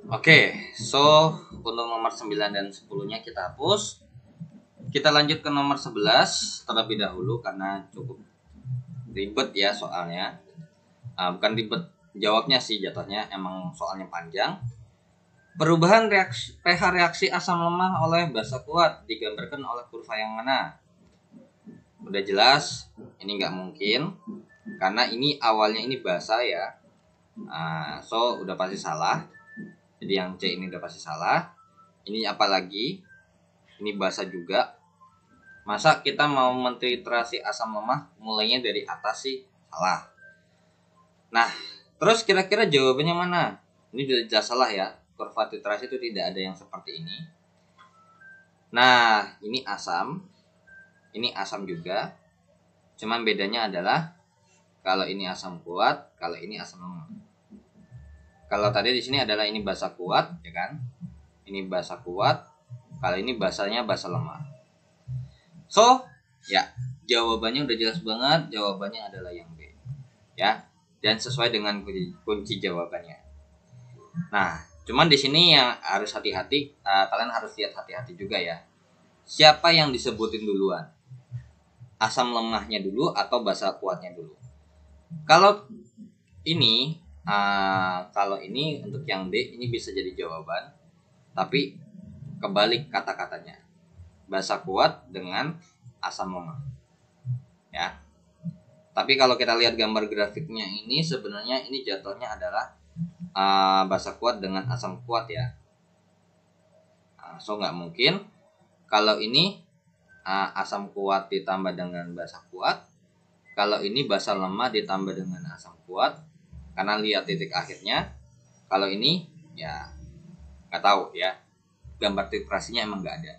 Oke, so untuk nomor 9 dan 10-nya kita hapus. Kita lanjut ke nomor 11 terlebih dahulu karena cukup ribet ya soalnya. Bukan ribet jawabnya sih, jatuhnya emang soalnya panjang. Perubahan pH reaksi asam lemah oleh basa kuat digambarkan oleh kurva yang mana? Udah jelas, ini nggak mungkin karena ini awalnya ini basa ya. So udah pasti salah. Jadi yang C ini udah pasti salah. Ini apalagi? Ini basa juga. Masa kita mau mentiltrasi asam lemah mulainya dari atas sih? Salah. Nah, terus kira-kira jawabannya mana? Ini udah jelas salah ya. Kurva titrasi itu tidak ada yang seperti ini. Nah, ini asam. Ini asam juga. Cuman bedanya adalah kalau ini asam kuat, kalau ini asam lemah. Kalau tadi di sini adalah ini basa kuat, ya kan? Ini basa kuat. Kalau ini basanya basa lemah. So, ya, jawabannya udah jelas banget. Jawabannya adalah yang B. Ya, dan sesuai dengan kunci jawabannya. Nah, cuman di sini yang harus hati-hati, kalian harus lihat hati-hati juga ya. Siapa yang disebutin duluan? Asam lemahnya dulu atau basa kuatnya dulu? Kalau ini untuk yang D ini bisa jadi jawaban, tapi kebalik kata-katanya. Basa kuat dengan asam lemah. Ya. Tapi kalau kita lihat gambar grafiknya ini sebenarnya ini jatuhnya adalah basa kuat dengan asam kuat ya. So nggak mungkin kalau ini asam kuat ditambah dengan basa kuat. Kalau ini basa lemah ditambah dengan asam kuat. Karena lihat titik akhirnya. Kalau ini ya nggak tahu ya. Gambar titrasinya emang nggak ada.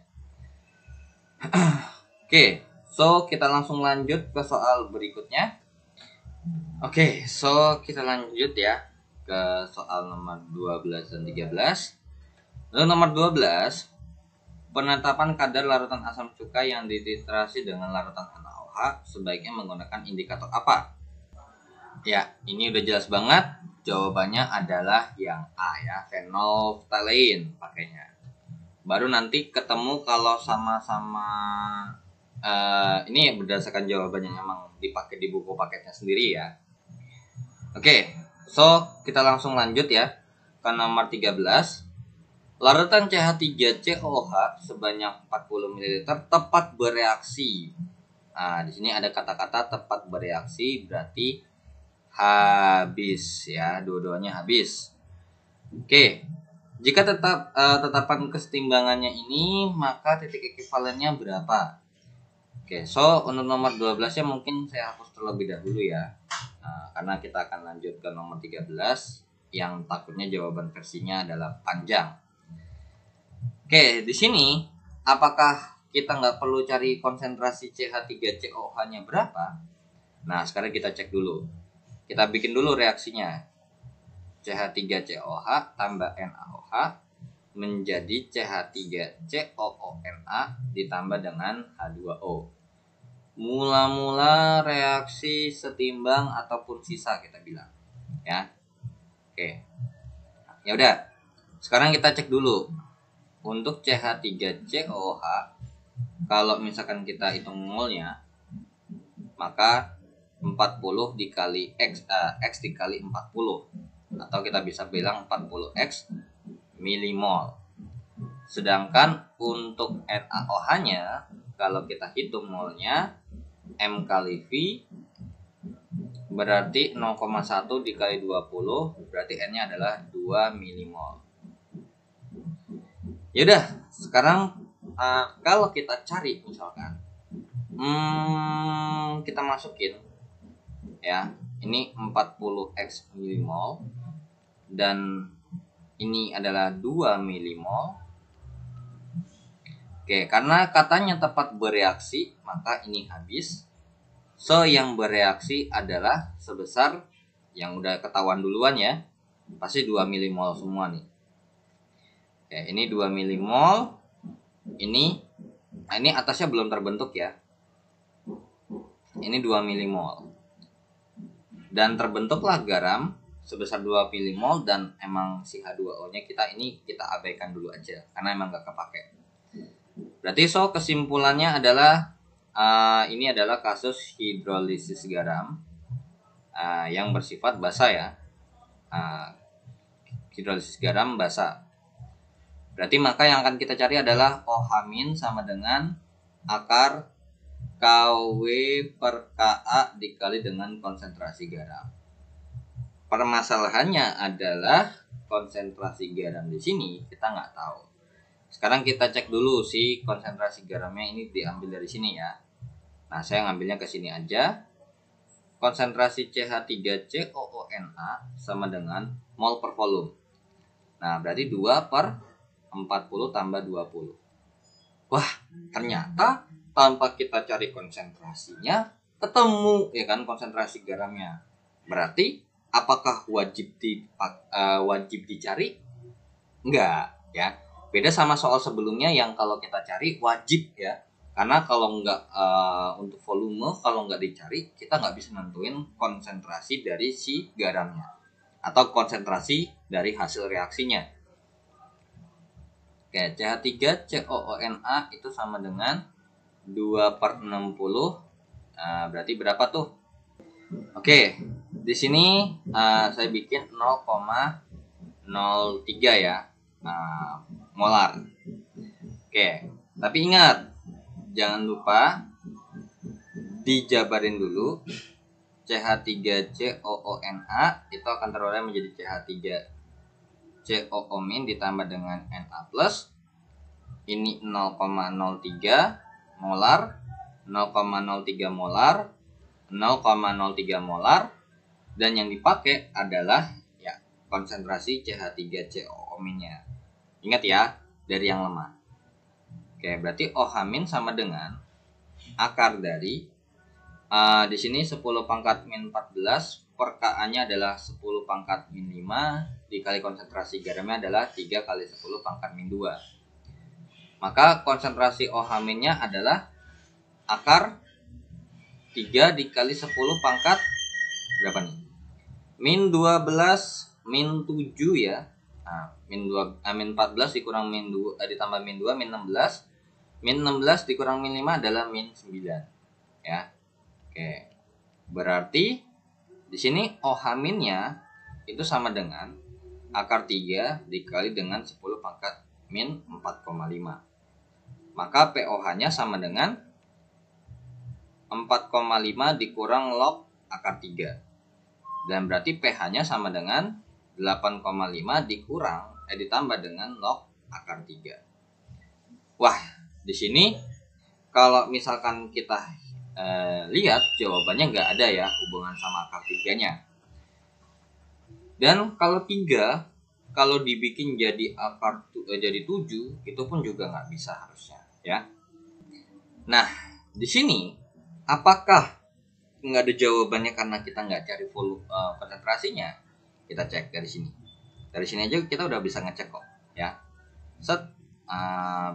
Oke, so kita langsung lanjut ke soal berikutnya. Oke, so kita lanjut ya ke soal nomor 12 dan 13. Lalu nomor 12, penetapan kadar larutan asam cuka yang dititrasi dengan larutan NaOH sebaiknya menggunakan indikator apa? Ya, ini udah jelas banget. Jawabannya adalah yang A ya, phenolphthalein pakainya. Baru nanti ketemu kalau sama-sama ini berdasarkan jawaban yang emang dipakai di buku paketnya sendiri ya. Oke, so kita langsung lanjut ya ke nomor 13. Larutan CH3COOH sebanyak 40 ml tepat bereaksi. Nah, di sini ada kata-kata tepat bereaksi berarti habis ya, dua-duanya habis. Oke. Jika tetapan kesetimbangannya ini, maka titik ekuivalennya berapa? Oke, so untuk nomor 12 ya mungkin saya hapus terlebih dahulu ya. Karena kita akan lanjut ke nomor 13 yang takutnya jawaban versinya adalah panjang. Oke, di sini apakah kita nggak perlu cari konsentrasi CH3COOH-nya berapa? Nah, sekarang kita cek dulu. Kita bikin dulu reaksinya. CH3COOH tambah NaOH menjadi CH3COONa ditambah dengan H2O. Mula-mula reaksi setimbang ataupun sisa kita bilang. Ya. Oke. Ya udah. Sekarang kita cek dulu. Untuk CH3COOH kalau misalkan kita hitung molnya maka 40 dikali X dikali 40 atau kita bisa bilang 40X milimol. Sedangkan untuk NaOH-nya kalau kita hitung molnya M kali V berarti 0,1 dikali 20 berarti N-nya adalah 2 milimol. Yaudah, sekarang kalau kita cari misalkan kita masukin ya, ini 40X milimol dan ini adalah 2 milimol. Oke, karena katanya tepat bereaksi, maka ini habis. So, yang bereaksi adalah sebesar yang udah ketahuan duluan ya. Pasti 2 milimol semua nih. Oke, ini 2 milimol. Ini atasnya belum terbentuk ya. Ini 2 milimol. Dan terbentuklah garam sebesar 2 milimol dan emang si H2O-nya kita abaikan dulu aja karena emang gak kepake. Berarti kesimpulannya adalah ini adalah kasus hidrolisis garam yang bersifat basa ya. Hidrolisis garam basa. Berarti maka yang akan kita cari adalah OH- sama dengan akar KW per Ka dikali dengan konsentrasi garam. Permasalahannya adalah konsentrasi garam di sini kita nggak tahu. Sekarang kita cek dulu si konsentrasi garamnya ini diambil dari sini ya. Nah, saya ngambilnya ke sini aja. Konsentrasi CH3COONA sama dengan mol per volume. Nah, berarti 2 per 40 tambah 20. Wah, ternyata tanpa kita cari konsentrasinya ketemu ya kan konsentrasi garamnya. Berarti apakah wajib dicari? Enggak ya. Beda sama soal sebelumnya yang kalau kita cari wajib ya. Karena kalau enggak untuk volume kalau enggak dicari kita nggak bisa nentuin konsentrasi dari si garamnya atau konsentrasi dari hasil reaksinya. Oke, CH3COONA itu sama dengan 2 per 60. Berarti berapa tuh? Oke, di sini saya bikin 0,03 ya, molar. Oke, tapi ingat, jangan lupa dijabarin dulu. CH3COONA itu akan teroleh menjadi CH3CO- ditambah dengan Na+. Ini 0,03 molar, 0,03 molar, 0,03 molar, dan yang dipakai adalah ya konsentrasi CH3COO-nya. Ingat ya, dari yang lemah. Oke, berarti OH- sama dengan akar dari di sini 10 pangkat min 14 per Ka-nya adalah 10 pangkat min 5 dikali konsentrasi garamnya adalah 3 kali 10 pangkat min 2. Maka konsentrasi OH-nya adalah akar 3 dikali 10 pangkat berapa nih? Min 12 min 7 ya. Nah, min 14 dikurang min 2 ditambah min 2 min 16. Min 16 dikurang min 5 adalah min 9. Ya. Oke. Berarti di sini OH-nya itu sama dengan akar 3 dikali dengan 10 pangkat min 4,5. Maka POH-nya sama dengan 4,5 dikurang log akar 3. Dan berarti pH-nya sama dengan 8,5 ditambah dengan log akar 3. Wah, di sini kalau misalkan kita lihat jawabannya nggak ada ya hubungan sama akar 3-nya. Dan kalau 3 kalau dibikin jadi akar jadi 7 itu pun juga nggak bisa harusnya ya. Nah, di sini apakah nggak ada jawabannya karena kita nggak cari volume konsentrasinya? Kita cek dari sini. Dari sini aja kita udah bisa ngecek kok ya.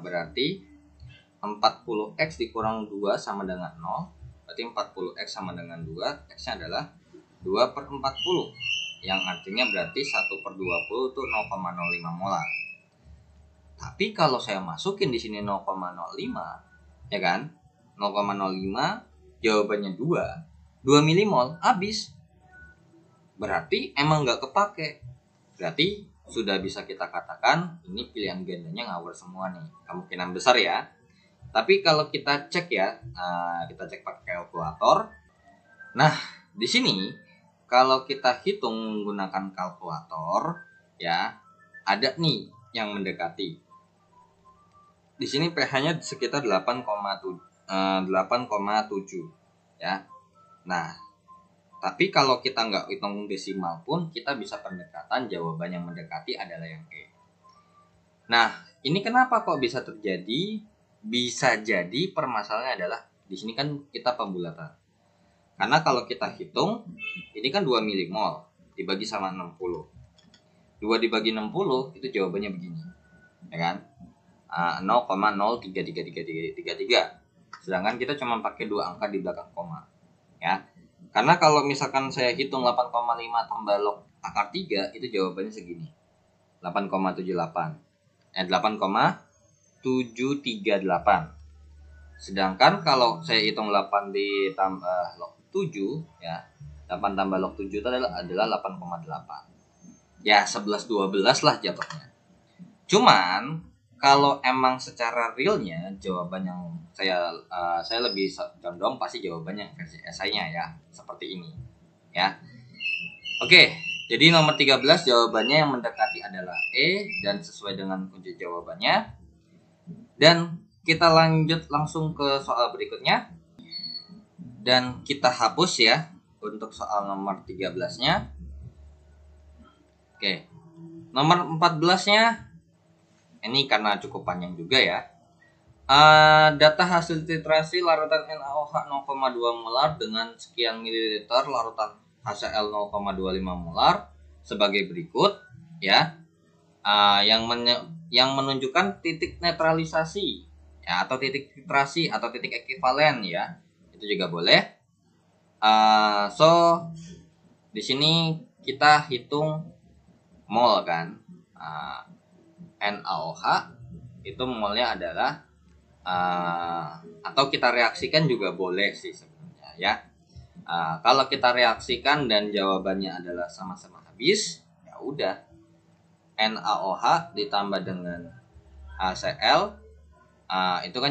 Berarti 40x dikurang 2 sama dengan 0. Berarti 40x sama dengan 2. X-nya adalah 2 per 40. Yang artinya berarti 1 per 20 itu 0,05 molar. Tapi kalau saya masukin di sini 0,05 ya kan? 0,05 jawabannya 2 milimol habis. Berarti emang nggak kepake. Berarti sudah bisa kita katakan ini pilihan gandanya ngawur semua nih. Kemungkinan besar ya. Tapi kalau kita cek ya, kita cek pakai kalkulator. Nah, di sini kalau kita hitung menggunakan kalkulator ya, ada nih yang mendekati. Di sini pH-nya sekitar 8,7 ya. Nah, tapi kalau kita nggak hitung desimal pun kita bisa pendekatan jawaban yang mendekati adalah yang E. Nah, ini kenapa kok bisa terjadi? Bisa jadi permasalahannya adalah di sini kan kita pembulatan. Karena kalau kita hitung ini kan 2 milimol dibagi sama 60. 2 dibagi 60 itu jawabannya begini. Ya kan? 0,03333. Sedangkan kita cuma pakai 2 angka di belakang koma. Ya. Karena kalau misalkan saya hitung 8,5 tambah log akar 3 itu jawabannya segini. 8,78. 8,738. Sedangkan kalau saya hitung 8 ditambah log 7 ya, 8 tambah log 7 itu adalah 8,8. Ya 11-12 lah jatuhnya. Cuman kalau emang secara realnya jawaban yang saya lebih condong pasti jawabannya versi esainya ya, seperti ini ya. Oke, jadi nomor 13 jawabannya yang mendekati adalah E dan sesuai dengan kunci jawabannya. Dan kita lanjut langsung ke soal berikutnya. Dan kita hapus ya untuk soal nomor 13-nya. Oke. Nomor 14-nya ini karena cukup panjang juga ya. Data hasil titrasi larutan NaOH 0,2 molar dengan sekian mililiter larutan HCl 0,25 molar sebagai berikut ya. Yang menunjukkan titik netralisasi ya, atau titik titrasi atau titik ekivalen ya. Itu juga boleh. So di sini kita hitung mol kan. NaOH itu molnya adalah atau kita reaksikan juga boleh sih sebenarnya ya. Kalau kita reaksikan dan jawabannya adalah sama-sama habis, ya udah NaOH ditambah dengan HCl itu kan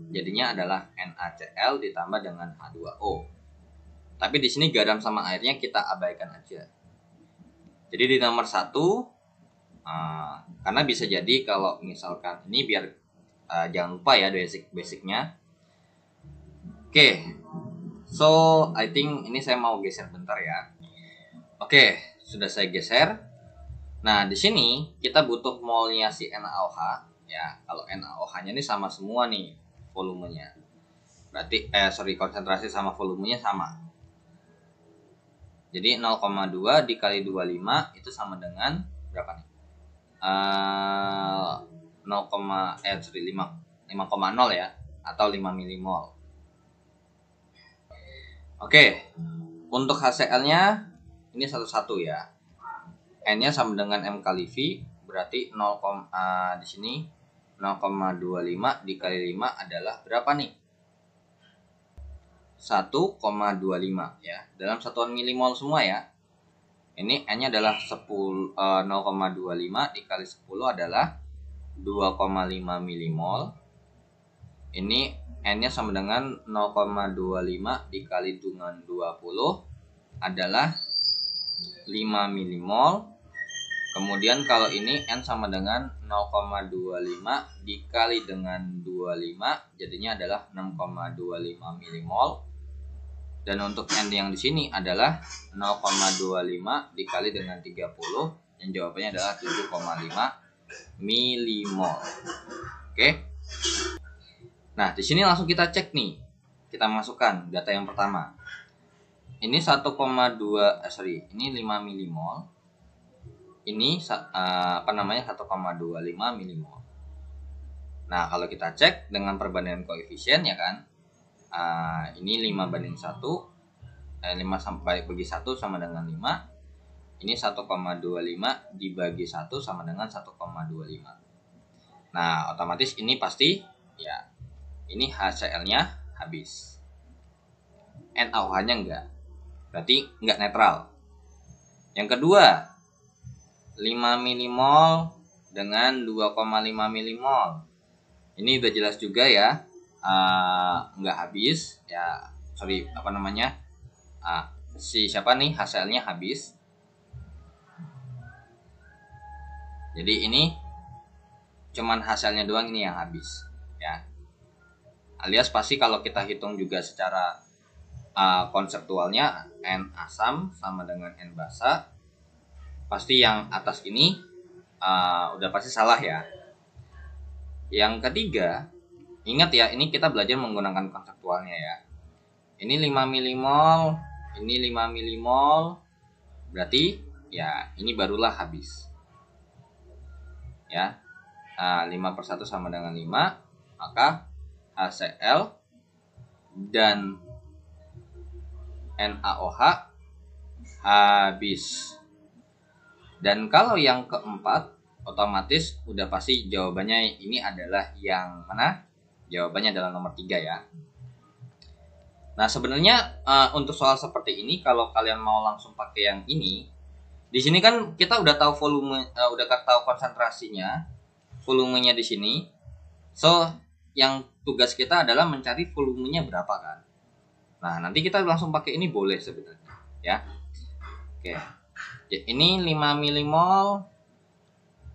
jadinya adalah NaCl ditambah dengan H2O. Tapi di sini garam sama airnya kita abaikan aja. Jadi di nomor 1 karena bisa jadi kalau misalkan ini biar jangan lupa ya basicnya. Oke. So I think ini saya mau geser bentar ya. Oke, sudah saya geser. Nah, di sini kita butuh molnya si NaOH ya. Kalau NaOH-nya ini sama semua nih volumenya. Berarti konsentrasi sama volumenya sama. Jadi 0,2 dikali 25 itu sama dengan berapa nih? 5,0 ya, atau 5 milimol. Oke, untuk HCl-nya ini satu-satu ya. N-nya sama dengan M kali V, berarti di sini 0,25 dikali 5 adalah berapa nih? 1,25 ya. Dalam satuan milimol semua ya. Ini N-nya adalah 0,25 dikali 10 adalah 2,5 milimol. Ini N-nya sama dengan 0,25 dikali dengan 20 adalah 5 milimol. Kemudian kalau ini N sama dengan 0,25 dikali dengan 25 jadinya adalah 6,25 milimol. Dan untuk N yang di sini adalah 0,25 dikali dengan 30 yang jawabannya adalah 7,5 milimol. Oke. Nah, di sini langsung kita cek nih. Kita masukkan data yang pertama. Ini 1,2 ini 5 milimol. Ini 1,25 milimol. Nah, kalau kita cek dengan perbandingan koefisien ya kan. Ini 5 banding 1. 5 sampai bagi 1 sama dengan 5. Ini 1,25 dibagi 1 sama dengan 1,25. Nah, otomatis ini pasti ya. Ini HCl-nya habis. NaOH-nya enggak. Berarti enggak netral. Yang kedua, 5 milimol dengan 2,5 milimol. Ini udah jelas juga ya. Enggak habis ya. Siapa nih HCl-nya habis. Jadi ini cuman HCl-nya doang ini yang habis ya. Alias pasti kalau kita hitung juga secara konseptualnya N asam sama dengan N basa, pasti yang atas ini udah pasti salah ya. Yang ketiga, ingat ya, ini kita belajar menggunakan konseptualnya ya. Ini 5 milimol, ini 5 milimol, berarti ya ini barulah habis. Ya, 5/1 sama dengan 5, maka HCl dan NaOH habis. Dan kalau yang keempat, otomatis udah pasti jawabannya ini adalah yang mana? Jawabannya adalah nomor 3 ya. Nah sebenarnya untuk soal seperti ini, kalau kalian mau langsung pakai yang ini, di sini kan kita udah tahu volume, udah tahu konsentrasinya, volumenya di sini. So yang tugas kita adalah mencari volumenya berapa kan. Nah nanti kita langsung pakai ini boleh sebenarnya ya. Oke, ini 5 milimol,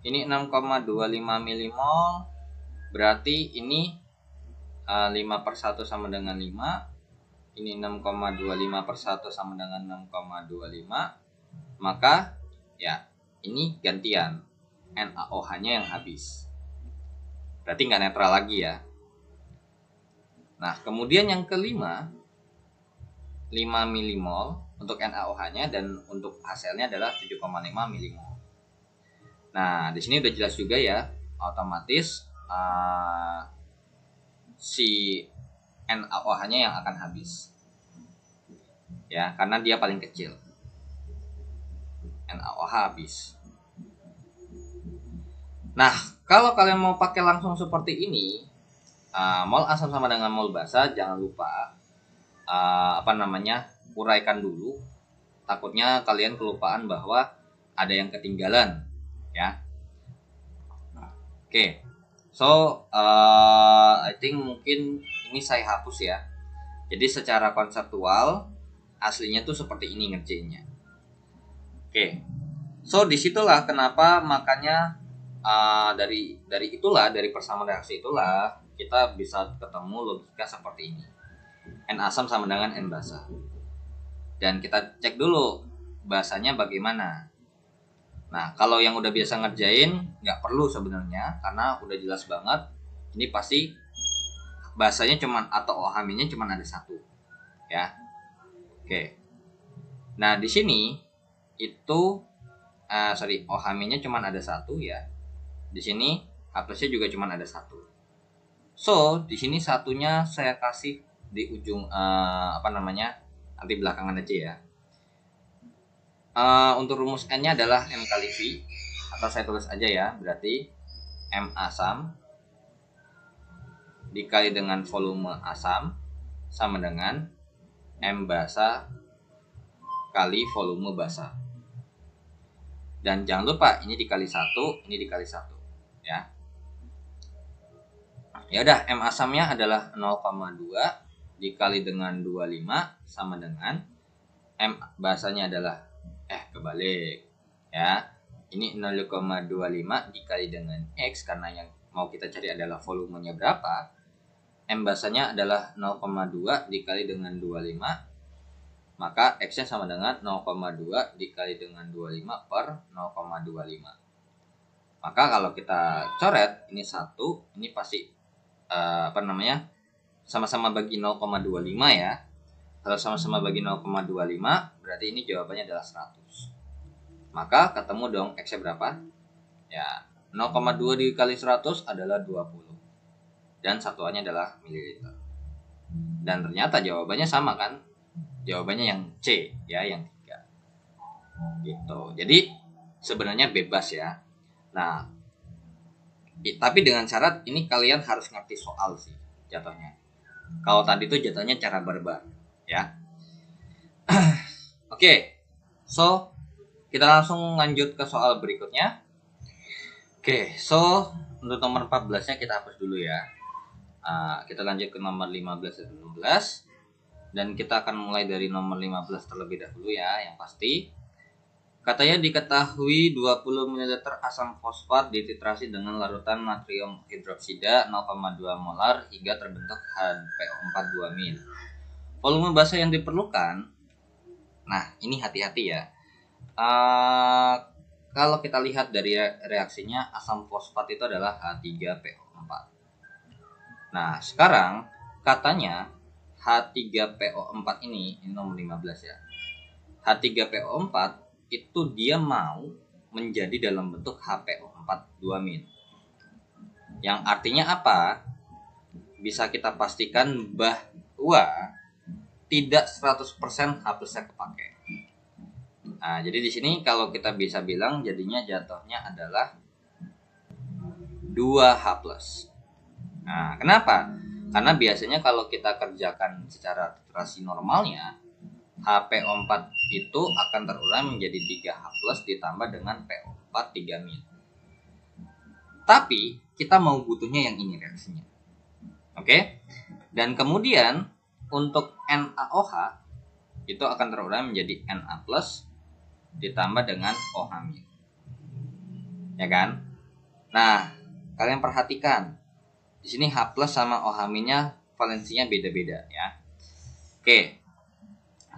ini 6,25 milimol, berarti ini 5/1 sama dengan 5, ini 6,25/1 sama dengan 6,25, maka ya ini gantian NaOH-nya yang habis, berarti nggak netral lagi ya. Nah kemudian yang kelima, 5 milimol untuk NaOH-nya dan untuk hasilnya adalah 7,5 milimol. Nah, di sini udah jelas juga ya, otomatis si NaOH-nya yang akan habis. Ya, karena dia paling kecil. NaOH habis. Nah, kalau kalian mau pakai langsung seperti ini, mol asam sama dengan mol basa, jangan lupa uraikan dulu, takutnya kalian kelupaan bahwa ada yang ketinggalan ya. Oke, so I think mungkin ini saya hapus ya. Jadi secara konseptual aslinya tuh seperti ini ngerjainnya. Oke, so disitulah kenapa makanya dari persamaan reaksi itulah kita bisa ketemu logika seperti ini. N asam sama dengan N basa. Dan kita cek dulu bahasanya bagaimana. Nah, kalau yang udah biasa ngerjain nggak perlu sebenarnya, karena udah jelas banget. Ini pasti bahasanya cuman atau OH-nya cuman ada satu, ya. Oke. Nah di sini itu OH-nya cuman ada satu ya. Di sini H+nya juga cuman ada satu. So di sini satunya saya kasih di ujung nanti belakangan aja ya. Untuk rumus N-nya adalah M kali V, atau saya tulis aja ya, berarti M asam dikali dengan volume asam sama dengan M basa kali volume basa. Dan jangan lupa ini dikali 1, ini dikali 1 ya. Ya udah, M asamnya adalah 0,2 dikali dengan 25 sama dengan M basanya adalah kebalik ya. Ini 0,25 dikali dengan X, karena yang mau kita cari adalah volumenya berapa. M basanya adalah 0,2 dikali dengan 25, maka X nya sama dengan 0,2 dikali dengan 25 per 0,25. Maka kalau kita coret ini 1, ini pasti sama-sama bagi 0,25 ya. Kalau sama-sama bagi 0,25 berarti ini jawabannya adalah 100. Maka ketemu dong X-nya berapa? Ya, 0,2 dikali 100 adalah 20. Dan satuannya adalah mililiter. Dan ternyata jawabannya sama kan? Jawabannya yang C ya, yang 3. Gitu. Jadi sebenarnya bebas ya. Nah, tapi dengan syarat ini kalian harus ngerti soal sih jatuhnya. Kalau tadi itu jatuhnya cara barbar ya. Oke, so kita langsung lanjut ke soal berikutnya. Oke, so untuk nomor 14 nya kita hapus dulu ya. Kita lanjut ke nomor 15 dan 16. Dan kita akan mulai dari nomor 15 terlebih dahulu ya. Yang pasti katanya diketahui 20 ml asam fosfat dititrasi dengan larutan natrium hidroksida 0,2 molar hingga terbentuk HPO4 2 min. Volume basa yang diperlukan. Nah, ini hati-hati ya. Kalau kita lihat dari reaksinya, asam fosfat itu adalah H3PO4. Nah, sekarang katanya H3PO4 ini nomor 15 ya. H3PO4 itu dia mau menjadi dalam bentuk HPO4 2 min. Yang artinya apa? Bisa kita pastikan bahwa tidak 100% H+nya kepake. Nah, jadi di sini kalau kita bisa bilang jadinya jatuhnya adalah 2H+. Nah, kenapa? Karena biasanya kalau kita kerjakan secara literasi normalnya, HPO4 itu akan terurai menjadi 3H+ ditambah dengan PO4 3-min. Tapi kita mau butuhnya yang ini reaksinya. Oke? Dan kemudian untuk NaOH itu akan terurai menjadi Na+ ditambah dengan OH-. Ya kan? Nah, kalian perhatikan. Di sini H+ sama OH-nya valensinya beda-beda ya. Oke.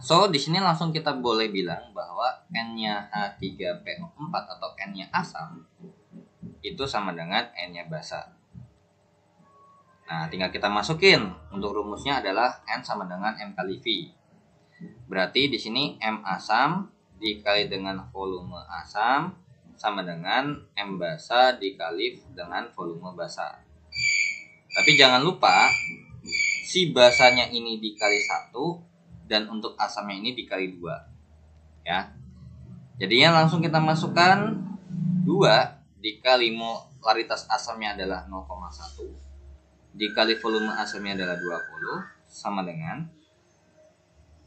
So, di sini langsung kita boleh bilang bahwa N-nya H3PO4 atau N-nya asam itu sama dengan N-nya basa. Nah, tinggal kita masukin. Untuk rumusnya adalah N sama dengan M kali V. Berarti di sini M asam dikali dengan volume asam sama dengan M basa dikali dengan volume basa. Tapi jangan lupa si basanya ini dikali 1 dan untuk asamnya ini dikali 2. Ya. Jadinya langsung kita masukkan 2 dikali molaritas asamnya adalah 0,1 dikali volume asamnya adalah 20 sama dengan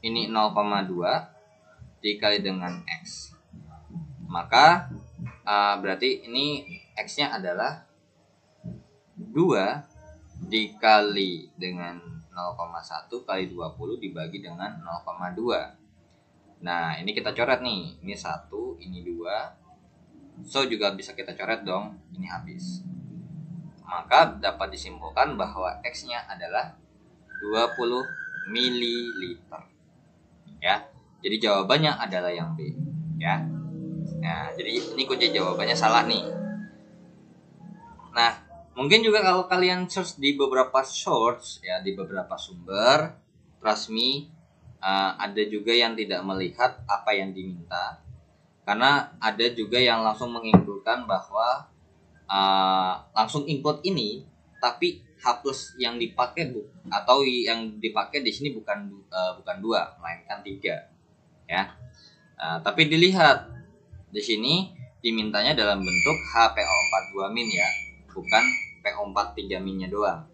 ini 0,2 dikali dengan X. Maka berarti ini X-nya adalah 2 dikali dengan 0,1 kali 20 dibagi dengan 0,2. Nah, ini kita coret nih. Ini 1, ini 2. So, juga bisa kita coret dong. Ini habis. Maka dapat disimpulkan bahwa X-nya adalah 20 ml. Ya. Jadi jawabannya adalah yang B, ya. Nah, jadi ini kunci jawabannya salah nih. Nah, mungkin juga kalau kalian search di beberapa source ya, di beberapa sumber, trust me, ada juga yang tidak melihat apa yang diminta. Karena ada juga yang langsung menginputkan bahwa langsung input ini, tapi H+ yang dipakai atau yang dipakai di sini bukan 2, melainkan 3. Ya. Tapi dilihat di sini dimintanya dalam bentuk HPO4 2- ya, bukan PO4 3- doang.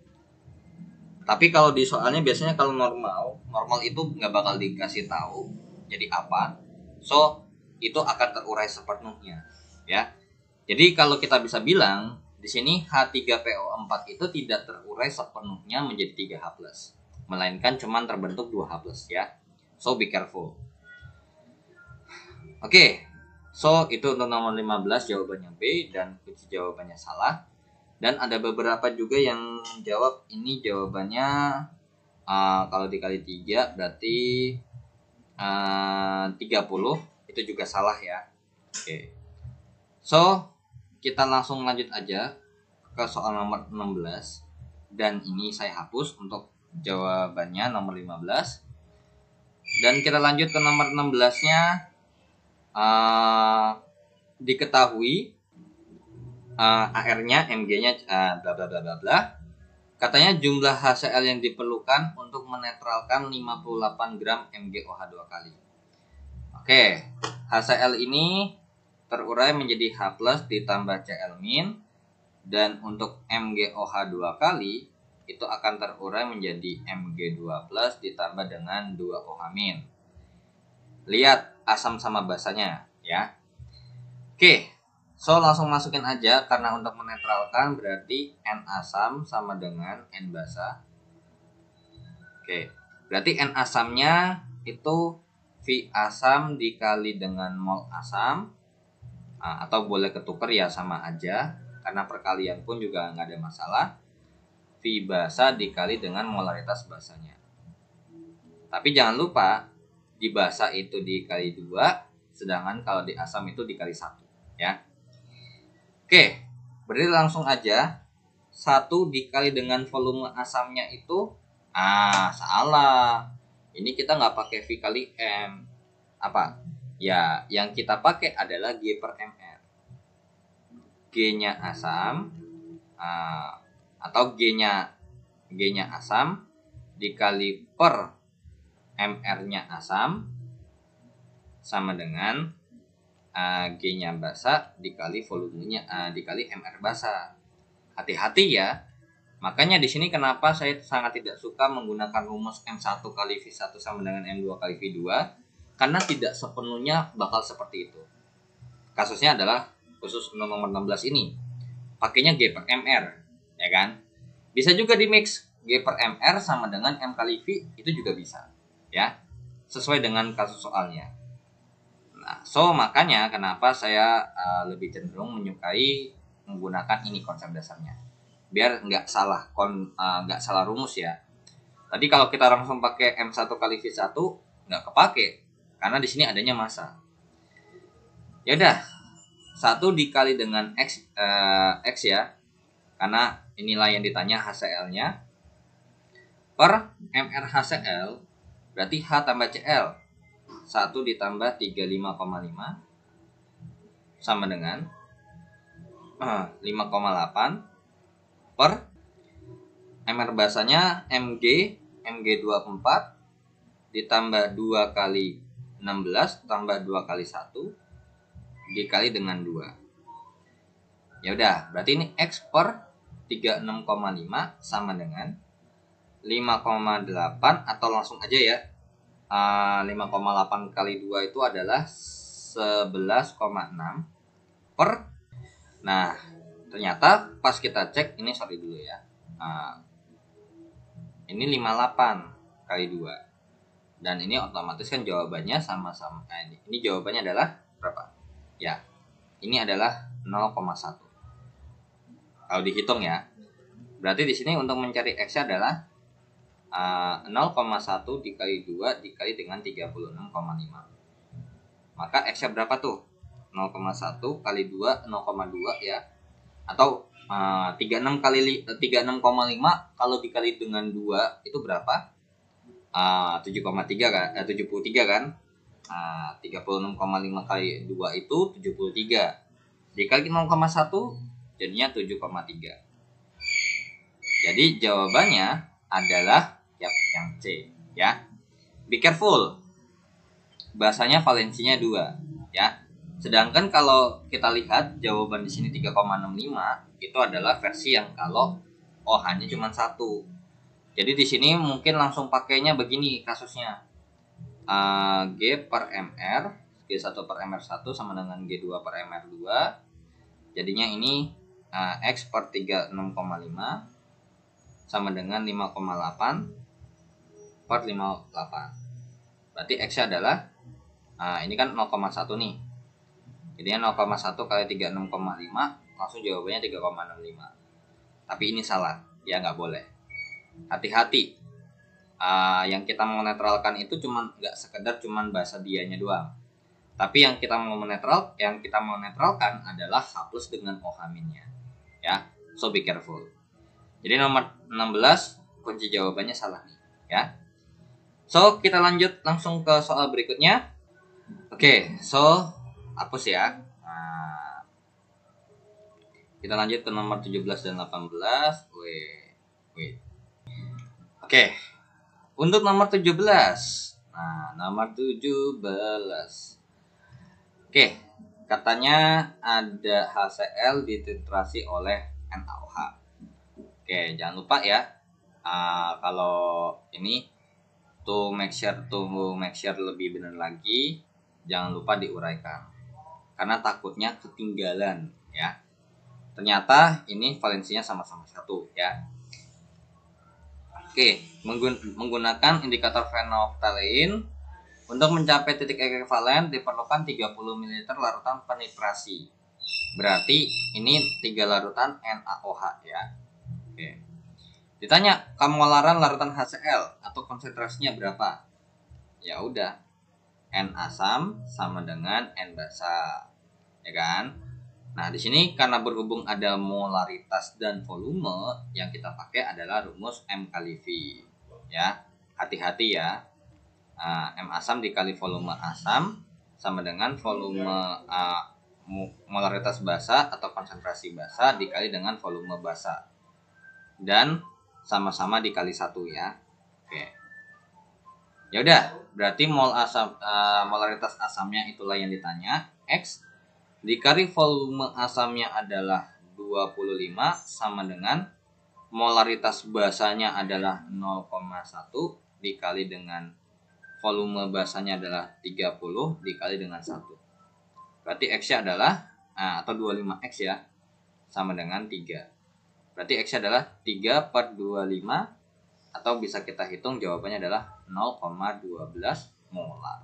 Tapi kalau di soalnya biasanya kalau normal itu nggak bakal dikasih tahu jadi apa. So, itu akan terurai sepenuhnya, ya. Jadi kalau kita bisa bilang di sini H3PO4 itu tidak terurai sepenuhnya menjadi 3H+, melainkan cuma terbentuk 2H+, ya. So, be careful. Oke. So, itu untuk nomor 15 jawabannya B dan kunci jawabannya salah. Dan ada beberapa juga yang jawab ini jawabannya kalau dikali 3 berarti 30. Itu juga salah ya. Oke. So, kita langsung lanjut aja ke soal nomor 16. Dan ini saya hapus untuk jawabannya nomor 15. Dan kita lanjut ke nomor 16-nya. Diketahui AR-nya, MG-nya bla bla bla bla bla. Katanya jumlah HCl yang diperlukan untuk menetralkan 58 gram MgOH 2 kali. Oke, HCl ini terurai menjadi H+ ditambah Cl- dan untuk MgOH 2 kali itu akan terurai menjadi Mg2+ ditambah dengan 2OH-. Lihat asam sama basanya ya. Oke, so langsung masukin aja karena untuk menetralkan berarti N asam sama dengan N basa. Oke, berarti N asamnya itu V asam dikali dengan mol asam, atau boleh ketuker ya sama aja karena perkalian pun juga nggak ada masalah. V basa dikali dengan molaritas basanya. Tapi jangan lupa di basa itu dikali 2, sedangkan kalau di asam itu dikali 1 ya. Oke, berarti langsung aja 1 dikali dengan volume asamnya itu salah. Ini kita nggak pakai V kali M. Apa? Ya, yang kita pakai adalah G per MR. G-nya asam atau G-nya asam dikali per MR-nya asam sama dengan G-nya basa dikali volumenya dikali MR basa. Hati-hati ya. Makanya di sini kenapa saya sangat tidak suka menggunakan rumus M1 kali V1 sama dengan M2 kali V2, karena tidak sepenuhnya bakal seperti itu. Kasusnya adalah khusus nomor 16 ini. Pakainya G per MR, ya kan? Bisa juga di mix G per MR sama dengan M kali V, itu juga bisa, ya. Sesuai dengan kasus soalnya. Nah, makanya kenapa saya lebih cenderung menyukai menggunakan ini konsep dasarnya, biar nggak salah nggak salah rumus ya. Tadi kalau kita langsung pakai M1 kali V1 nggak kepake karena di sini adanya massa. Ya udah, 1 dikali dengan X ya, karena inilah yang ditanya HCl-nya, per MR HCl berarti H tambah CL 1 ditambah 35,5 sama dengan 5,8 per MR basanya Mg 24 ditambah 2 kali 16 tambah 2 kali 1 dikali dengan 2. Ya udah, berarti ini X per 36,5 sama dengan 5,8, atau langsung aja ya. 5,8 kali 2 itu adalah 11,6 per. Nah, ternyata pas kita cek ini, sorry dulu ya. Ini 58 kali 2. Dan ini otomatis kan jawabannya sama-sama. Ini jawabannya adalah berapa? Ya. Ini adalah 0,1. Kalau dihitung ya. Berarti di sini untuk mencari X adalah 0,1 dikali 2 dikali dengan 36,5. Maka X-nya berapa tuh? 0,1 kali 2 0,2 ya. Atau 36 kali 36,5 kalau dikali dengan 2 itu berapa? 7,3 kan? 73 kan? 36,5 kali 2 itu 73. Dikali 0,1 jadinya 7,3. Jadi jawabannya adalah yang C ya. Be careful. Bahasanya valensinya 2 ya. Sedangkan kalau kita lihat jawaban di sini 3,65 itu adalah versi yang kalau OH-nya cuma 1. Jadi di sini mungkin langsung pakainya begini kasusnya. G per MR, G1 per MR1 sama dengan G2 per MR2. Jadinya ini X per 36,5 sama dengan 5,8 per 58. Berarti X-nya adalah ini kan 0,1 nih. Jadinya 0,1 kali 36,5 langsung jawabannya 3,65. Tapi ini salah, ya nggak boleh. Hati-hati. Yang kita mau netralkan itu nggak sekedar cuman bahasa dianya doang. Tapi yang kita mau netralkan adalah H plus dengan OH-nya. Ya, so be careful. Jadi nomor 16 kunci jawabannya salah nih, ya. So, kita lanjut langsung ke soal berikutnya. Oke, so hapus ya. Kita lanjut ke nomor 17 dan 18. Wait. Oke. Untuk nomor 17. Nah, nomor 17. Oke, katanya ada HCl dititrasi oleh NaOH. Oke, jangan lupa ya. Kalau ini to make sure lebih benar lagi, jangan lupa diuraikan. Karena takutnya ketinggalan ya. Ternyata ini valensinya sama-sama 1 ya. Oke, menggunakan indikator phenolphthalein untuk mencapai titik ekuivalen diperlukan 30 ml larutan penitrasi. Berarti ini 3 larutan NaOH ya. Oke. Ditanya kemolaran larutan HCl atau konsentrasinya berapa? Ya udah, N asam sama dengan N basa, ya kan? Nah, di sini karena berhubung ada molaritas dan volume, yang kita pakai adalah rumus M kali V. Ya, hati-hati ya. M asam dikali volume asam sama dengan volume molaritas basa atau konsentrasi basa dikali dengan volume basa. Dan sama-sama dikali 1 ya. Oke. Ya udah, berarti molaritas asamnya itulah yang ditanya, X dikali volume asamnya adalah 25 sama dengan molaritas basanya adalah 0,1 dikali dengan volume basanya adalah 30 dikali dengan 1. Berarti X-nya adalah atau 25X ya, sama dengan 3. Berarti X-nya adalah 3 per 25, atau bisa kita hitung jawabannya adalah 0,12 molar.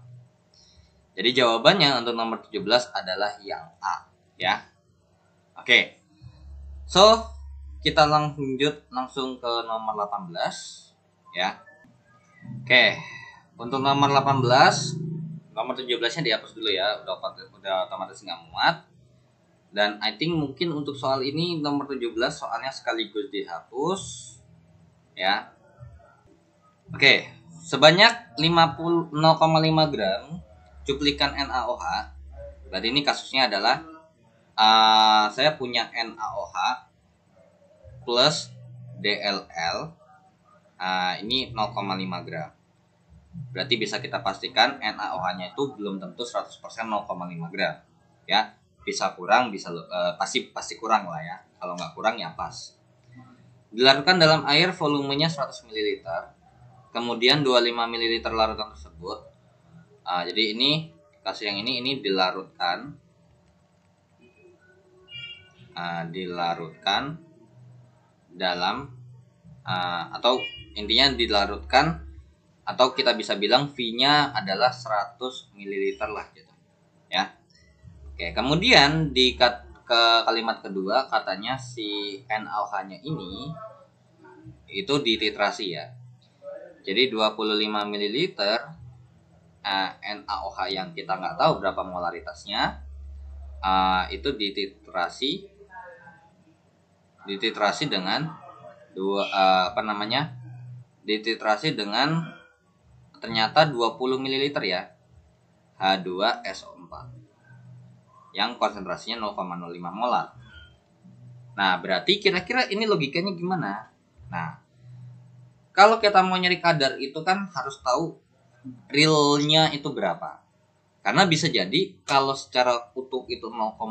Jadi jawabannya untuk nomor 17 adalah yang A ya. Oke. So, kita langsung ke nomor 18 ya. Oke. Untuk nomor 18, nomor 17-nya dihapus dulu ya, udah otomatis nggak muat. Dan I think mungkin untuk soal ini nomor 17 soalnya sekaligus dihapus ya. Oke, sebanyak 0,5 gram cuplikan NaOH. Berarti ini kasusnya adalah saya punya NaOH plus DLL, ini 0,5 gram. Berarti bisa kita pastikan NaOH-nya itu belum tentu 100% 0,5 gram ya. Bisa kurang, bisa pasti kurang lah ya. Kalau nggak kurang ya pas. Dilarutkan dalam air volumenya 100 ml. Kemudian 25 ml larutan tersebut. Jadi ini kasus yang ini dilarutkan dalam atau intinya dilarutkan, atau kita bisa bilang V-nya adalah 100 ml lah gitu ya. Oke, kemudian di kalimat kedua katanya si NaOH-nya ini itu dititrasi ya. Jadi 25 ml NaOH yang kita nggak tahu berapa molaritasnya itu dititrasi dengan dititrasi dengan ternyata 20 ml ya, H2SO4 yang konsentrasinya 0,05 molar. Nah, berarti kira-kira ini logikanya gimana? Nah, kalau kita mau nyari kadar itu kan harus tahu realnya itu berapa. Karena bisa jadi kalau secara utuh itu 0,5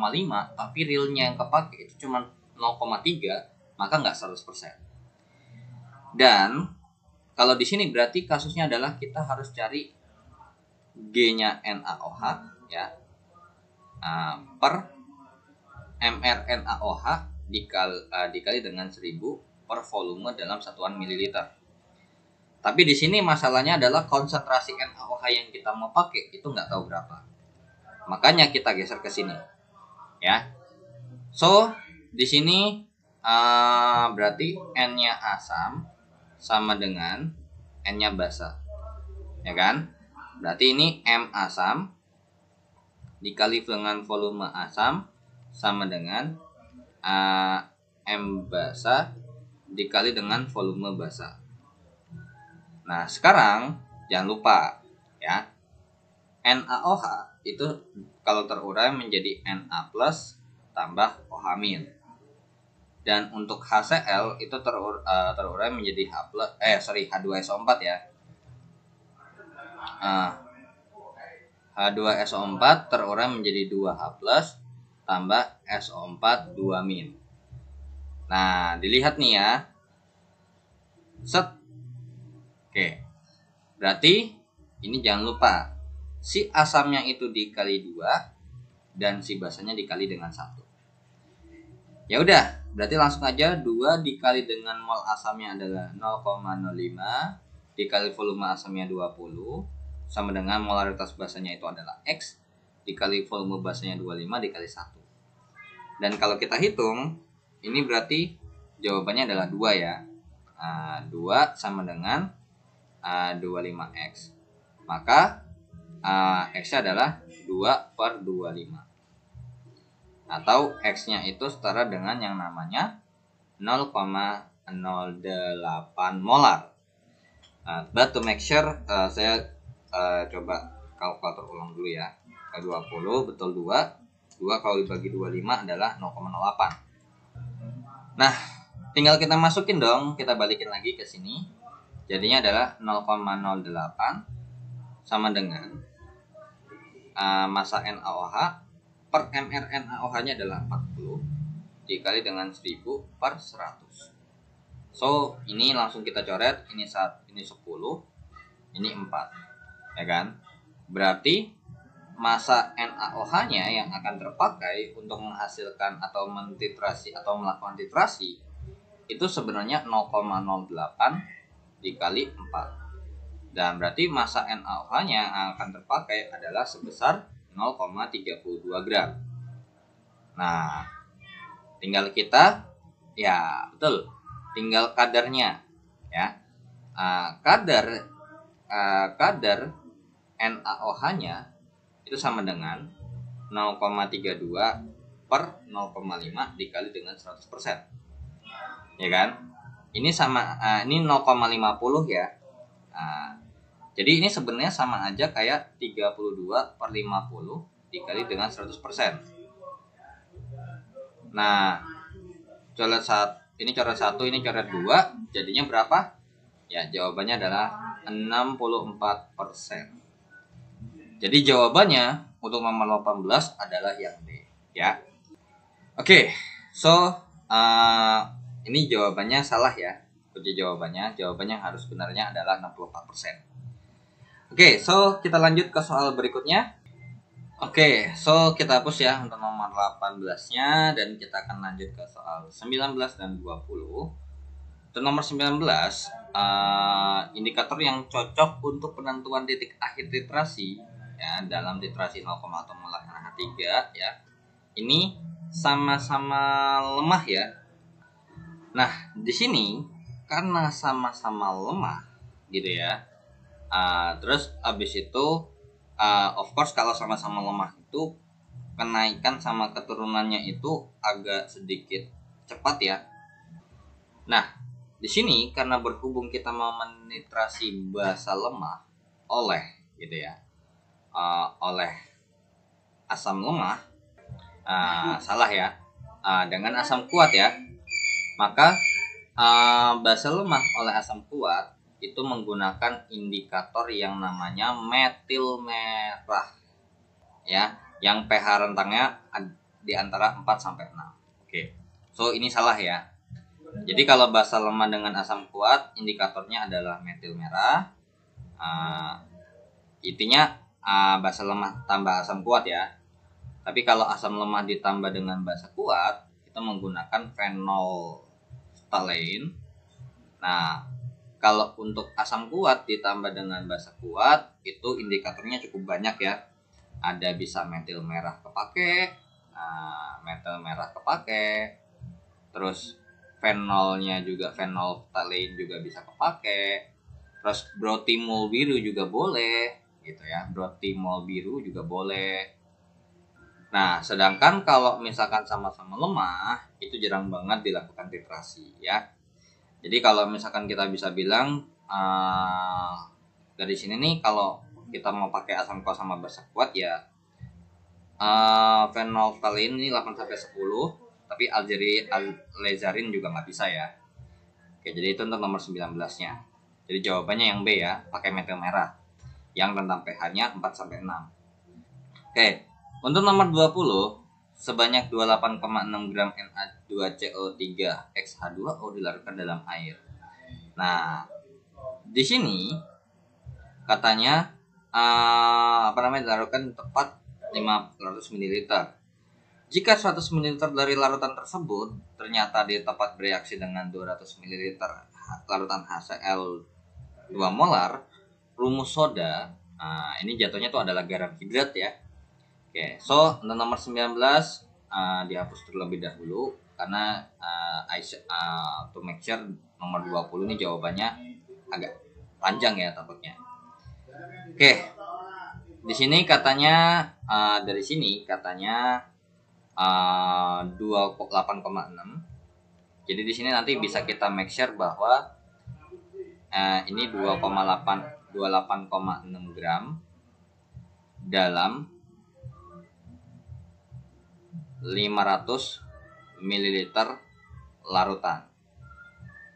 tapi realnya yang kepake itu cuma 0,3, maka nggak 100%. Dan kalau di sini berarti kasusnya adalah kita harus cari G-nya NaOH ya, per mRNaOH dikali dengan 1000 per volume dalam satuan mililiter. Tapi di sini masalahnya adalah konsentrasi NaOH yang kita mau pakai itu nggak tahu berapa. Makanya kita geser ke sini ya. So di sini berarti N-nya asam sama dengan N-nya basa, ya kan? Berarti ini M asam dikali dengan volume asam sama dengan M basa dikali dengan volume basa. Nah, sekarang jangan lupa ya, NaOH itu kalau terurai menjadi Na plus tambah OH min. Dan untuk HCl itu terurai menjadi H2SO4 ya. H2SO4 terurai menjadi 2H plus tambah SO4 2 min. Nah, dilihat nih ya. Set. Oke. Berarti ini jangan lupa si asamnya itu dikali 2 dan si basanya dikali dengan 1. Ya udah, berarti langsung aja 2 dikali dengan mol asamnya adalah 0,05 dikali volume asamnya 20 sama dengan molaritas basanya itu adalah X dikali volume basanya 25 dikali 1. Dan kalau kita hitung, ini berarti jawabannya adalah 2 ya. 2 sama dengan 25X. Maka X-nya adalah 2 per 25. Atau X-nya itu setara dengan yang namanya 0,08 molar. But to make sure, saya coba kalkulator ulang dulu ya. 20 betul 2 kalau dibagi 25 adalah 0,08. Nah, tinggal kita masukin dong, kita balikin lagi ke sini. Jadinya adalah 0,08 sama dengan massa NaOH per mRNaOH-nya adalah 40 dikali dengan 1000 per 100. So, ini langsung kita coret, ini 10, ini 4. Ya kan? Berarti massa NaOH-nya yang akan terpakai untuk menghasilkan atau mentitrasi atau melakukan titrasi itu sebenarnya 0,08 dikali 4. Dan berarti massa NaOH-nya yang akan terpakai adalah sebesar 0,32 gram. Nah, tinggal kita, ya betul, tinggal kadarnya, ya. Kadar NaOH-nya itu sama dengan 0,32 per 0,5 dikali dengan 100%. Ya kan? Ini sama, ini 0,50 ya. Jadi ini sebenarnya sama aja kayak 32 per 50 dikali dengan 100%. Nah, ini coret 1, ini coret 2, jadinya berapa? Ya, jawabannya adalah 64%. Jadi jawabannya untuk nomor 18 adalah yang D, ya. Oke, so ini jawabannya salah ya. Kunci jawabannya harus benarnya adalah 64%. Oke, so kita lanjut ke soal berikutnya. Oke, so kita hapus ya untuk nomor 18-nya dan kita akan lanjut ke soal 19 dan 20. Untuk nomor 19, indikator yang cocok untuk penentuan titik akhir titrasi ya dalam titrasi 0, atau molar NH3 ya. Ini sama-sama lemah ya. Nah, di sini karena sama-sama lemah gitu ya. Terus abis itu of course kalau sama-sama lemah itu kenaikan sama keturunannya itu agak sedikit cepat ya. Nah, di sini karena berhubung kita mau menitrasi basa lemah oleh gitu ya, oleh asam lemah, salah ya, dengan asam kuat ya, maka basa lemah oleh asam kuat itu menggunakan indikator yang namanya metil merah ya, yang pH rentangnya di antara 4 sampai 6. Oke. So ini salah ya. Jadi kalau basa lemah dengan asam kuat indikatornya adalah metil merah. Intinya basa lemah tambah asam kuat ya. Tapi kalau asam lemah ditambah dengan basa kuat kita menggunakan phenolphthalein. Nah, kalau untuk asam kuat ditambah dengan basa kuat itu indikatornya cukup banyak ya. Ada bisa metil merah kepake, terus fenolnya juga, phenolphthalein juga bisa kepake, terus brotimol biru juga boleh gitu ya, brotimol biru juga boleh. Nah, sedangkan kalau misalkan sama-sama lemah itu jarang banget dilakukan titrasi ya. Jadi kalau misalkan kita bisa bilang dari sini nih, kalau kita mau pakai asam kuat sama basa kuat ya phenolphthalein ini 8-10, tapi alzarin juga nggak bisa ya. Oke, jadi itu untuk nomor 19-nya. Jadi jawabannya yang B ya, pakai metil merah yang rentang pH-nya 4-6. Oke, untuk nomor 20 sebanyak 28,6 gram Na2CO3XH2O dilarutkan dalam air. Nah, di sini katanya dilarutkan tepat 500 ml. Jika 100 ml dari larutan tersebut ternyata di tempat bereaksi dengan 200 ml larutan HCl 2 molar, rumus soda, ini jatuhnya itu adalah garam hidrat ya. Oke, so untuk nomor 19 dihapus terlebih dahulu karena to make sure nomor 20 ini jawabannya agak panjang ya takutnya. Oke, di sini katanya dari sini katanya 28,6. Jadi di sini nanti bisa kita make sure bahwa ini 28,6 gram dalam 500 ml larutan.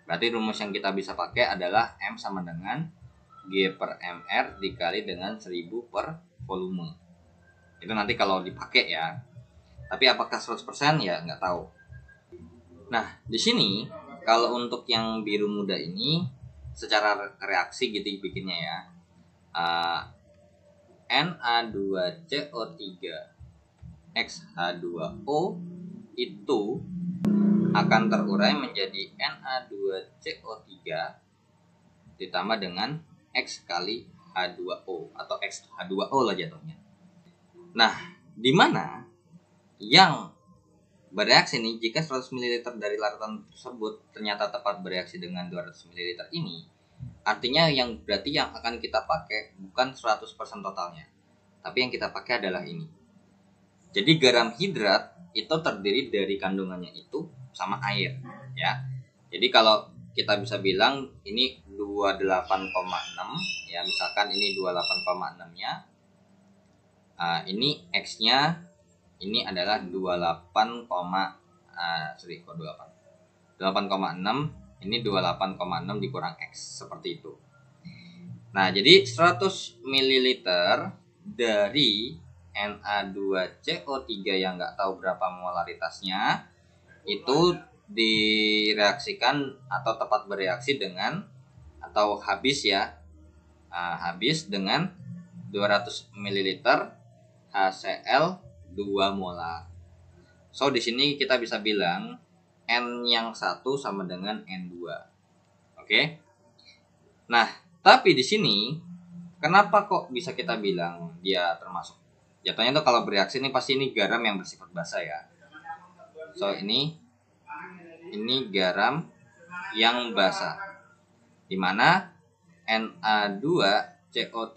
Berarti rumus yang kita bisa pakai adalah M sama dengan G per MR dikali dengan 1000 per volume. Itu nanti kalau dipakai ya. Tapi apakah 100% ya nggak tahu. Nah, di sini kalau untuk yang biru muda ini secara reaksi gitu bikinnya ya. Na2CO3 XH2O itu akan terurai menjadi Na2CO3 ditambah dengan X kali H2O atau XH2O lah jatuhnya. Nah, di mana yang bereaksi nih jika 100 ml dari larutan tersebut ternyata tepat bereaksi dengan 200 ml ini, artinya yang berarti yang akan kita pakai bukan 100% totalnya, tapi yang kita pakai adalah ini. Jadi garam hidrat itu terdiri dari kandungannya itu sama air ya. Jadi kalau kita bisa bilang ini 28,6 ya, misalkan ini 28,6 nya, ini X-nya ini adalah 28,6, ini 28,6 dikurang X, seperti itu. Nah, jadi 100 ml dari Na2CO3 yang nggak tahu berapa molaritasnya itu direaksikan atau tepat bereaksi dengan atau habis ya, habis dengan 200 ml HCl 2 molar. So di sini kita bisa bilang N yang 1 sama dengan N2. Oke. Nah, tapi di sini kenapa kok bisa kita bilang dia termasuk? Jatuhnya tuh kalau bereaksi ini pasti ini garam yang bersifat basa ya. So ini garam yang basa. Di mana Na2CO3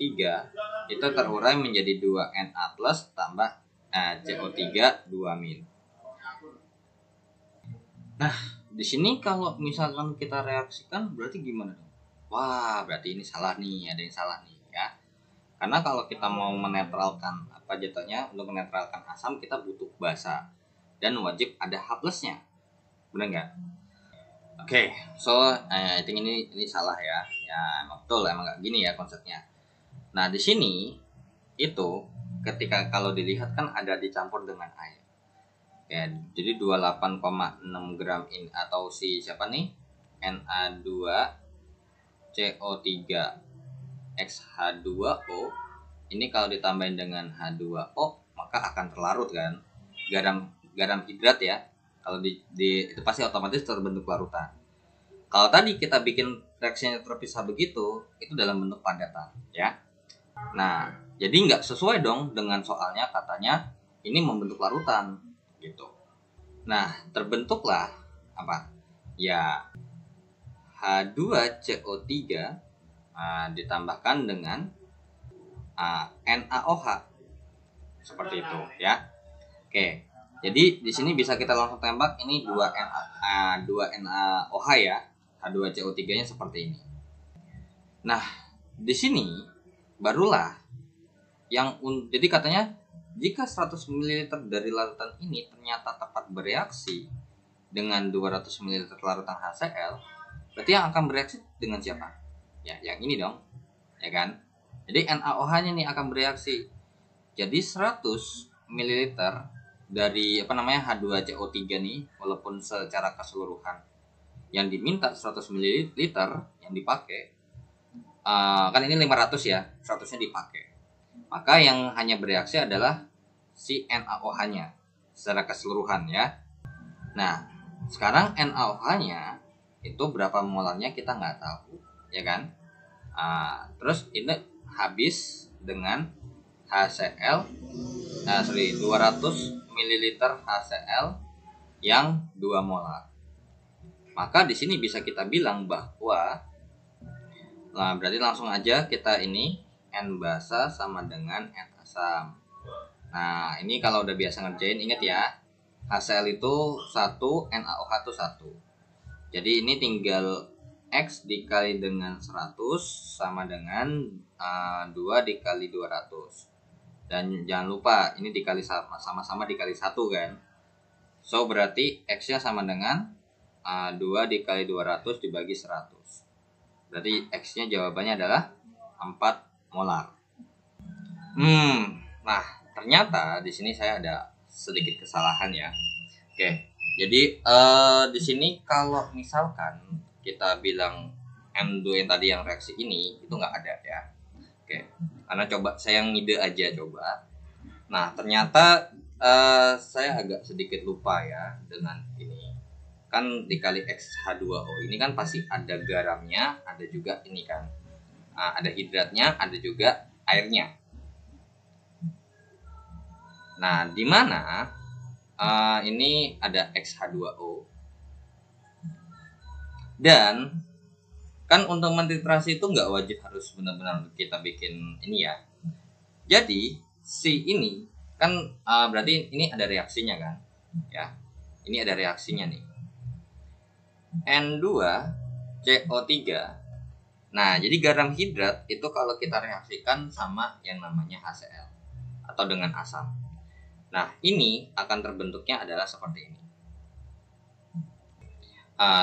itu terurai menjadi 2Na plus tambah CO3 2 min. Nah, di sini kalau misalkan kita reaksikan berarti gimana dong? Wah, berarti ini salah nih, ada yang salah nih ya. Karena kalau kita mau menetralkan apa jatuhnya, untuk menetralkan asam kita butuh basa dan wajib ada H plusnya. Benar nggak? Oke, so I think ini salah ya. Ya, emang betul, emang nggak gini ya konsepnya. Nah, di sini itu ketika kalau dilihat kan ada dicampur dengan air. Ya, jadi 28,6 gram ini atau si siapa nih? Na2CO3 XH2O ini kalau ditambahin dengan H2O maka akan terlarut kan. Garam hidrat ya. Kalau itu pasti otomatis terbentuk larutan. Kalau tadi kita bikin reaksinya terpisah begitu, itu dalam bentuk padatan ya. Nah, jadi nggak sesuai dong dengan soalnya katanya ini membentuk larutan gitu. Nah, terbentuklah apa? Ya H2CO3 ditambahkan dengan NaOH seperti itu ya. Oke. Jadi di sini bisa kita langsung tembak ini 2NaOH ya. H2CO3-nya seperti ini. Nah, di sini barulah yang jadi katanya jika 100 ml dari larutan ini ternyata tepat bereaksi dengan 200 ml larutan HCl, berarti yang akan bereaksi dengan siapa? Ya, yang ini dong. Ya kan? Jadi NaOH-nya nih akan bereaksi. Jadi 100 ml dari H2CO3 nih, walaupun secara keseluruhan yang diminta 100 ml yang dipakai kan ini 500 ya, 100-nya dipakai. Maka yang hanya bereaksi adalah si NaOH-nya secara keseluruhan ya. Nah, sekarang NaOH-nya itu berapa molarnya kita nggak tahu, ya kan? Terus ini habis dengan HCl 200 ml HCl yang 2 molar. Maka di sini bisa kita bilang bahwa berarti langsung aja kita ini N basa sama dengan N asam. Nah, ini kalau udah biasa ngerjain ingat ya. HCl itu 1, NaOH itu 1. Jadi ini tinggal X dikali dengan 100 sama dengan 2 dikali 200. Dan jangan lupa ini dikali sama-sama dikali 1 kan. So berarti X-nya sama dengan 2 dikali 200 dibagi 100. Berarti X-nya jawabannya adalah molar. Nah, ternyata di sini saya ada sedikit kesalahan ya. Oke. Jadi di sini kalau misalkan kita bilang M2 yang tadi yang reaksi ini itu nggak ada ya. Oke. Karena coba saya ngide aja coba. Nah, ternyata saya agak sedikit lupa ya dengan ini. Kan dikali XH2O ini kan pasti ada garamnya, ada juga ini kan. Ada hidratnya, ada juga airnya. Nah, di mana ini ada XH2O. Dan kan untuk mentitrasi itu nggak wajib harus benar-benar kita bikin ini ya. Jadi si ini kan berarti ini ada reaksinya kan, ya. Ini ada reaksinya nih. N2CO3. Nah, jadi garam hidrat itu kalau kita reaksikan sama yang namanya HCl atau dengan asam. Nah, ini akan terbentuknya adalah seperti ini.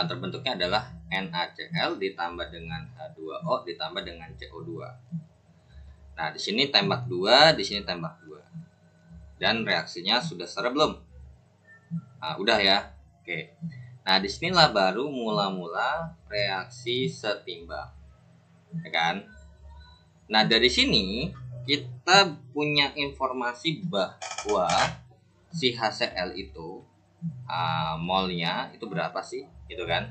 Terbentuknya adalah NaCl ditambah dengan H2O ditambah dengan CO2. Nah, di sini tembak 2, di sini tembak 2. Dan reaksinya sudah selesai belum? Udah ya. Oke. Nah, disinilah baru mula-mula reaksi setimbang. Ya kan? Nah, dari sini kita punya informasi bahwa si HCl itu molnya itu berapa sih, gitu kan?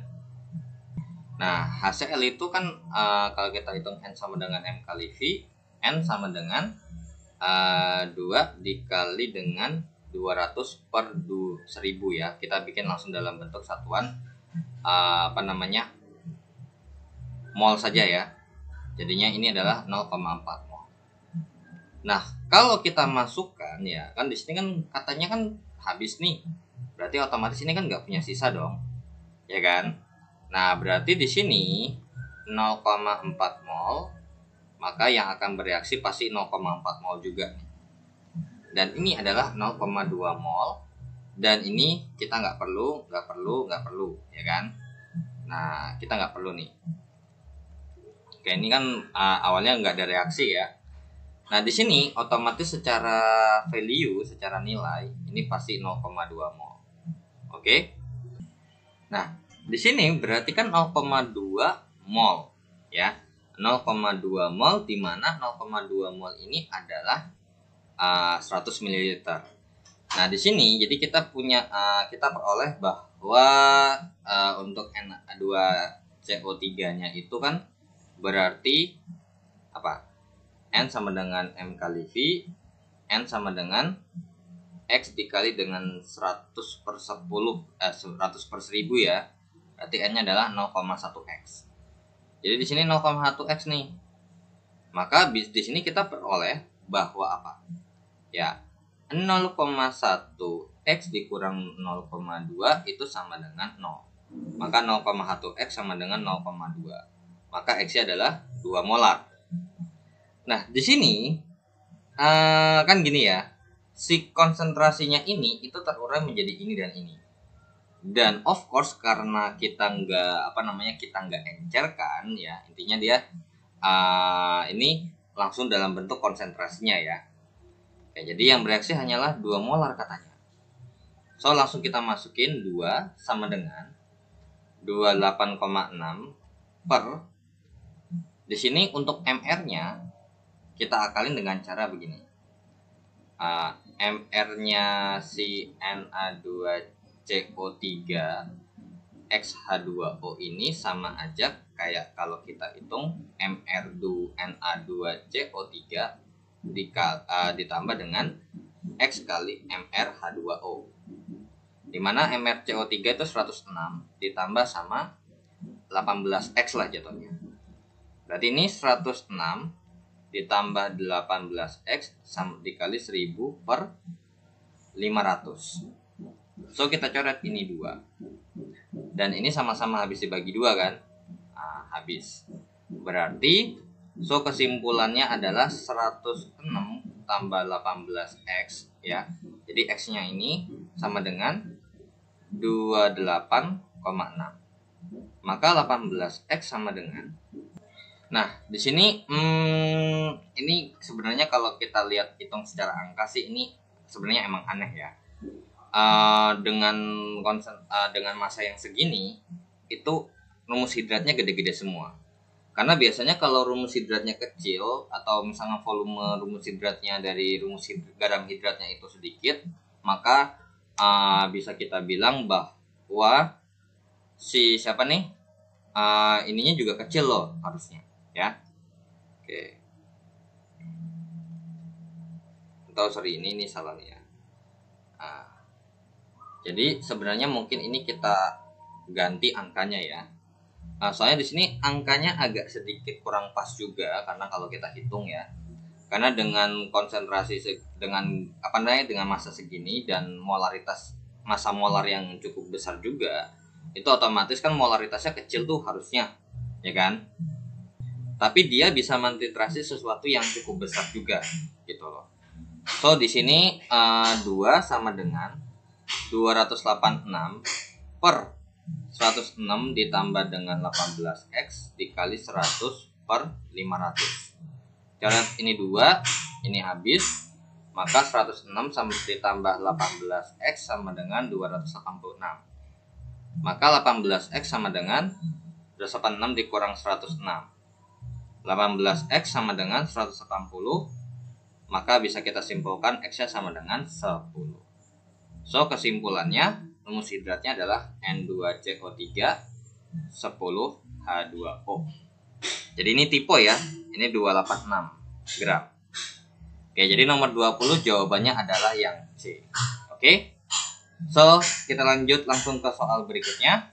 Nah, HCl itu kan kalau kita hitung N sama dengan M kali V, N sama dengan 2 dikali dengan 200 per 1000 ya. Kita bikin langsung dalam bentuk satuan mol saja ya. Jadinya ini adalah 0,4 mol. Nah, kalau kita masukkan ya, kan di sini kan katanya kan habis nih. Berarti otomatis ini kan nggak punya sisa dong. Ya kan? Nah, berarti di sini 0,4 mol, maka yang akan bereaksi pasti 0,4 mol juga nih. Dan ini adalah 0,2 mol, dan ini kita nggak perlu, ya kan? Nah, kita nggak perlu nih. Oke, ini kan awalnya nggak ada reaksi ya. Nah, di sini otomatis secara value, secara nilai, ini pasti 0,2 mol. Oke? Nah, di sini berarti kan 0,2 mol ya. 0,2 mol di mana 0,2 mol ini adalah 100 ml. Nah, di sini jadi kita peroleh bahwa untuk N2CO3-nya itu kan berarti apa? N sama dengan M kali V, N sama dengan X dikali dengan 100 per 10, 100 per 1000 ya. Berarti N-nya adalah 0,1X. Jadi di sini 0,1X nih. Maka di sini kita peroleh bahwa apa? Ya, 0,1X dikurang 0,2 itu sama dengan 0. Maka 0,1X sama dengan 0,2. Maka X-nya adalah 2 molar. Nah, di sini kan gini ya. Si konsentrasinya ini itu terurai menjadi ini dan ini. Dan of course karena kita nggak encerkan ya, intinya dia ini langsung dalam bentuk konsentrasinya ya. Oke, jadi yang bereaksi hanyalah 2 molar katanya. So langsung kita masukin 2 sama dengan 28,6 per, di sini untuk MR-nya kita akalin dengan cara begini. MR-nya si Na2CO3 XH2O ini sama aja kayak kalau kita hitung Na2CO3 ditambah dengan X kali MrH2O, dimana MrCO3 itu 106 ditambah sama 18X lah jatuhnya. Berarti ini 106 ditambah 18X sama dikali 1000 per 500. So kita coret ini 2. Dan ini sama-sama habis dibagi 2 kan? Habis. Berarti so kesimpulannya adalah 106 tambah 18X ya. Jadi X-nya ini sama dengan 28,6. Maka 18X sama dengan Nah, di sini ini sebenarnya kalau kita lihat hitung secara angka sih ini sebenarnya emang aneh ya. Dengan dengan massa yang segini itu rumus hidratnya gede-gede semua. Karena biasanya kalau rumus hidratnya kecil atau misalnya volume rumus hidratnya dari garam hidratnya itu sedikit, maka bisa kita bilang bahwa si siapa nih ininya juga kecil loh harusnya ya. Oke. Atau sorry ini salah nih ya. Jadi sebenarnya mungkin ini kita ganti angkanya ya. Soalnya di sini angkanya agak sedikit kurang pas juga karena kalau kita hitung ya. Karena dengan konsentrasi dengan massa segini dan molaritas massa molar yang cukup besar juga, itu otomatis kan molaritasnya kecil tuh harusnya, ya kan? Tapi dia bisa mentitrasi sesuatu yang cukup besar juga, gitu loh. So di sini 2 sama dengan 286 per 106 ditambah dengan 18x dikali 100 per 500. Karena ini 2, ini habis, maka 106 sama ditambah 18x sama dengan 286. Maka 18x sama dengan 286 dikurang 106. 18x sama dengan 180, maka bisa kita simpulkan x-nya sama dengan 10. So kesimpulannya rumus hidratnya adalah N2CO3 10H2O. Jadi ini tipe ya, ini 286 gram. Oke, jadi nomor 20 jawabannya adalah yang C. Oke. So, kita lanjut langsung ke soal berikutnya.